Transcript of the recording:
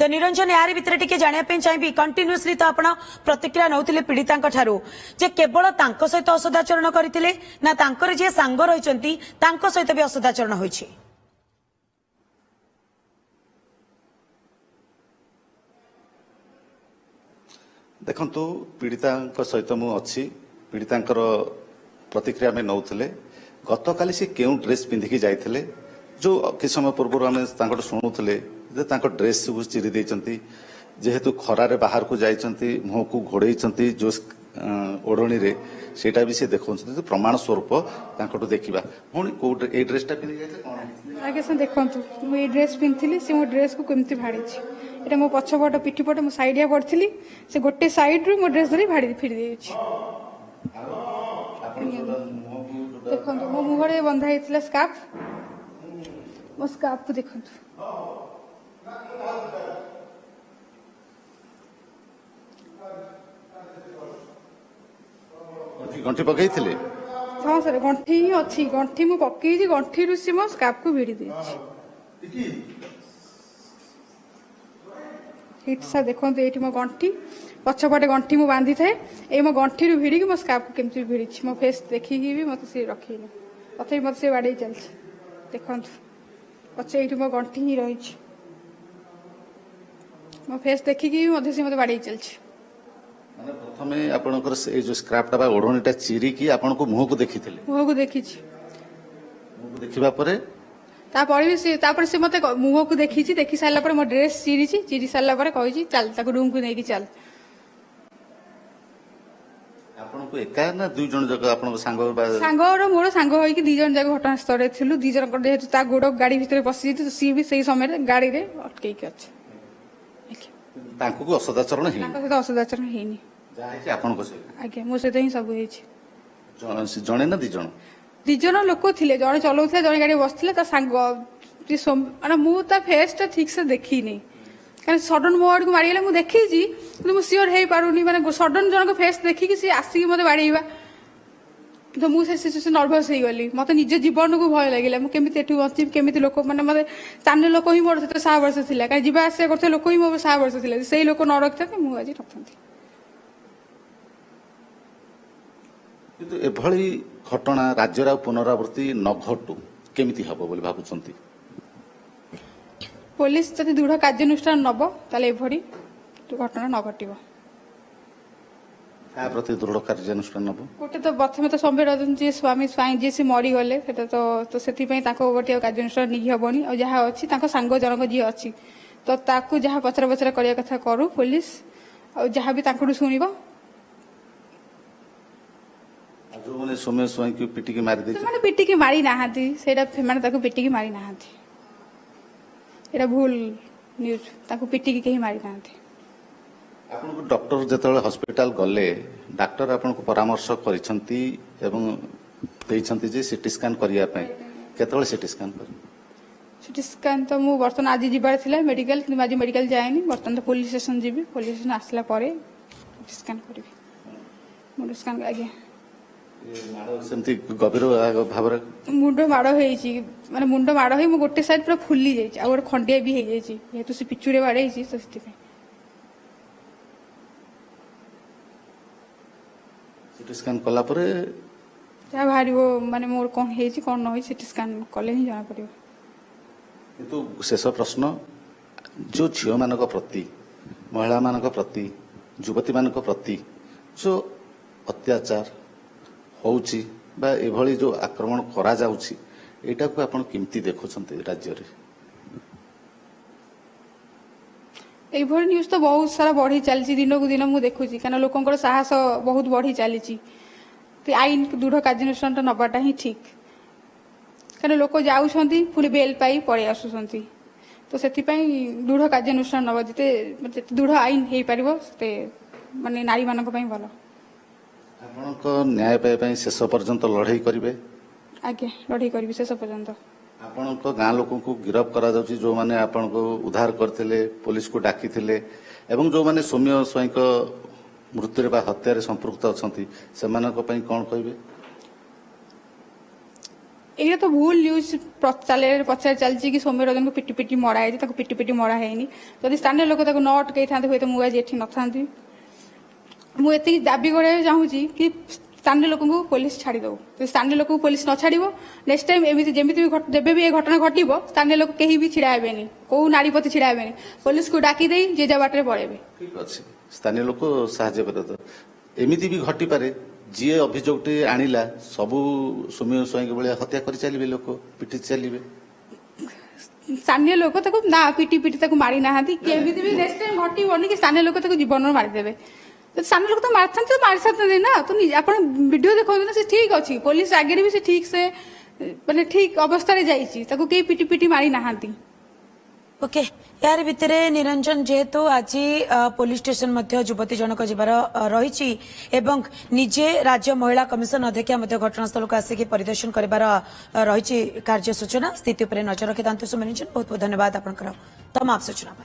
तो निरंजन यार भितर टिके जानिया चाहिए कंटिन्यूअसली तो आपण प्रतिक्रिया नौथिले पीड़िता जे केवल तांको सहित असदाचरण करथिले ना तांकर जे सांग रहिसंती तांको सहित भी असदाचरण होइछि। देखंतु पीड़िता सहित मु अच्छी पीड़िता प्रतिक्रिया में नौथिले गतकाली से क्यों ड्रेस पिंधिकी जाइथिले जो कि समय पूर्व आम शुणुले ड्रेस सब चिरी देइचंती जेहेतु खरारे बाहर को जाइचंती मुह को घोड़ेइचंती जो ओढ़णी रे सेटा भी से देखौछंती तो प्रमाण स्वरूप तांकटो देखिबा पुणी को ए ड्रेसटा पिंधि जाइथे कोन आगे से देखंतु मु ए ड्रेस पिंथिली से मो ड्रेस को केमती भाड़ीछि एटा मो पछपट पिठीपट मो साइडिया पड़थिली से गोटे साइड रो मो ड्रेस धरी भाड़ी फिर देइछि। देखंतु मो मुहरे बंधा हेतिला स्कार्फ मो स्कार्फ को देखंतु गंठी पकईथिले हाँ सर गंठी ही अच्छी गंठी मु पकई गंठी रु से मो स्कार्फ को भिड़ी देइछि। हिट सा देखंतु एठी मो गंठी पछपटे गंठी मु बांधी थाए ए मो गंठी रु भिड़ी मो स्कार्फ को केमती भिड़ी मो फेस देखी भी मते से रखीनी तथे मते से बाडे चलछि। देखंतु पछे एठी मो गंठी ही रहिछि मो फेस देखी भी मते से मते बाडे चलछि। माने प्रथमे आपनकर ए जो स्क्रापटा बा ओढणीटा चिरी की आपनको मुह को देखिथिले मुह को देखिछि मुह को देखिबा परे तापर से मते मुह को देखिछि देखि सारला परे मो ड्रेस चिरी सारला परे कहिछि चल ताको रूम को नेकी चल। आपनको एका ना दुई जन जक आपनको सांग रो मोर सांग होई कि दी जन जाक घटनास्थल रे थिलु दी जन जेहेतु ता गोड़ गाड़ी भितर पसि जेतु सी भी सही समय गाड़ी रे अटकै के अछि तांको को असदाचरण हे तांको से असदाचरण हेनी जाहे कि आपनको से आगे मो से ही सब हेछि जणे ना दी जन लोक थिले जणे चलौथिले जणे गाड़ी बसथिले ता सांग माने मु ता फेस ता ठीक से देखी नहीं कारण सडन मो आड़ को मारिगले मु देखिछि कि मु सियोर हेई पारुनी माने सडन जन को फेस देखि कि से आसी मते बाड़ीबा तो मु से सिचुएशन नर्वस हे गली मते निज जीवन को भय लागिला मु केमिति एठु बंची केमिति लोक माने मते ताने लोक ही मोर सेते 6 वर्ष थिला कारण जीवा आसे करथे लोक ही मोर 6 वर्ष थिला सेही लोक न रखते मु आज रखथि। किंतु एभली घटना राज्यर पुनरावृत्ति न घटू केमिति हबो बोली भाबुचंती पुलिस जदि दृढ़ कार्यानुष्ठान नब ताले एभली घटना न घटिबो का प्रति दृढ़ कार्यानुष्ठान नब गोटे तो प्रथम तो संवेदन जे स्वामी स्वाई जे से मरी गले सेटा तो सेति पई ताको गोटे कार्यानुष्ठान नि हबनी और जहा अछि ताको सांग जनक जे अछि तो ताको जहा पचरा पचरा करिया कथा करू पुलिस और जहा भी ताको सुनिबो जो माने सोमे स्वाई की पिटी के मारी दे माने पिटी के मारी नाहांती सेटा माने ताको पिटी के मारी नाहांती एटा भूल न्यूज ताको पिटी के कहीं मारी नाहांती। आपनको डॉक्टर जेतले हॉस्पिटल गले डॉक्टर आपनको परामर्श करिसंती एवं देइसंती जे सीटी स्कैन करिया पय केतले सीटी स्कैन कर सीटी स्कैन तो मु बर्तन आज जिबार थिला मेडिकल कि आज मेडिकल जायनी बर्तन तो police station GB police station आसला परे सीटी स्कैन करबी मुंड स्कैन आगे माडो सेमती गभीर भाबरे मुंड माडो हेची माने मुंड माडो हे मु गोटे साइड पूरा फुल्ली जायछि आ गोटे खंडिया भी हे जायछि जेतु से पिचुरे बाडे छि तो सेति सीटी स्कैन कला परे जा भारिबो माने मोर कोन हेछि कोन न होई सीटी स्कैन कले ही जाना पड़िबो। किंतु शेष प्रश्न जो झियो मानक प्रति महिला मानक प्रति युवती मानक प्रति जो अत्याचार होउछि बा एभली जो आक्रमण करा जाउछि एटा को आपण किमती देखुछन्ते राज्य रे एभली न्यूज तो बहुत सारा बढ़ी चलछि दिन को दिन मु देखुछि कारण लोकंकर साहस बहुत बढ़ी चलीछि तो आईन दृढ़ कार्यानुष्ठान तो नबाटा ही ठीक कारण लोक जाउछन्ती पुनी बेल पाई पळे आसुछन्ती तो सेति पई दृढ़ कार्यानुष्ठान नबा जते दृढ़ आईन हेई परिबो ते माने नारी मानक पई भलो आपनको न्याय पाए पई शेष पर्यंत लड़ाई करिवे आगे लड़ाई करिवे शेष पर्यंत आपनको गां लोकन को गिरफ्त करा जाउछि जो माने आपनको उद्धार करथिले पुलिस को डाकिथिले एवं जो माने सौम्य स्वाई को मृत्यु रे बा हत्या रे संपृक्त अछंती सेमानक पई कोन कहिबे ଏଇଟା ତ ଭୁଲ ନ୍ୟୁଜ ପଚାରି ଚାଲିଛି କି ସୌମ୍ୟ ରଞ୍ଜନକୁ ପିଟି ପିଟି ମରା ହେଇଛି, ତାକୁ ପିଟି ପିଟି ମରା ହେଇନି। ଯଦି ସ୍ଥାନୀୟ ଲୋକ ତାକୁ ନ ଅଟକେଇଥାନ୍ତେ ହୁଏତ ମୁଁ ଆଜି ଏଠି ନଥାନ୍ତି। ମୁଁ ଏତିକି ଦାବି କରିବାକୁ ଚାହୁଁଛି କି ସ୍ଥାନୀୟ ଲୋକଙ୍କୁ ପୋଲିସ ଛାଡ଼ିଦେଉ। ଯଦି ସ୍ଥାନୀୟ ଲୋକଙ୍କୁ ପୋଲିସ ନ ଛାଡ଼ିବ ନେକ୍ସଟ ଟାଇମ୍ ଏମିତି ଯେମିତି ବି ଯେବେ ବି ଏ ଘଟଣା ଘଟିବ ସ୍ଥାନୀୟ ଲୋକ କେହି ବି ଛିଡ଼ା ହେବେନି, କୋଉ ନାରୀପତି ଛିଡ଼ା ହେବେନି, ପୋଲିସକୁ ଡାକି ଦେଇ ଯିଏ ଯା ବାଟରେ ପଳେଇବେ। ଠିକ ଅଛି, ସ୍ଥାନୀୟ ଲୋକ ସାହାଯ୍ୟ କରିବ। ଏମିତି ବି ଘଟିପାରେ ଯିଏ ଅଭିଯୋଗଟି ଆଣିଲା ସବୁ ସୌମ୍ୟ ସ୍ୱାଇଁଙ୍କ ଭଳିଆ ହତ୍ୟା କରି ଚାଲିବେ, ଲୋକ ପିଟି ଚାଲିବେ। ସ୍ଥାନୀୟ ଲୋକ ତାକୁ ନା ପିଟି ପିଟି ତାକୁ ମାରି ନାହାନ୍ତି କି ଏମିତି ବି ନେକ୍ସଟ ଟାଇମ୍ ଘଟିବନି କି ସ୍ଥାନୀୟ ଲୋକ ତାକୁ ଜୀବନରୁ ମାରିଦେବେ। ସ୍ଥାନୀୟ ଲୋକ ତ ମାରିଥାନ୍ତି ତ ମାରି ସାରିଥାନ୍ତି ନା। ତ ଆପଣ ଭିଡିଓ ଦେଖନ୍ତୁ ନା, ସେ ଠିକ ଅଛି, ପୋଲିସ ଆଗରେ ବି ସେ ଠିକ ସେ ମାନେ ଠିକ ଅବସ୍ଥାରେ ଯାଇଛି, ତାକୁ କେହି ପିଟି ପିଟି ମାରି ନାହାନ୍ତି। ओके यार भितरे निरंजन जेहेतु आज पुलिस स्टेशन मध्य युवती जनक जीवार रही एवं निजे राज्य महिला कमिशन अध्यक्षा मध्य घटनास्थल को आसिक परिदर्शन कर रही कार्य सूचना स्थिति पर नजर रखि सुमरंजन बहुत बहुत धन्यवाद आपंकर तमाम सूचना।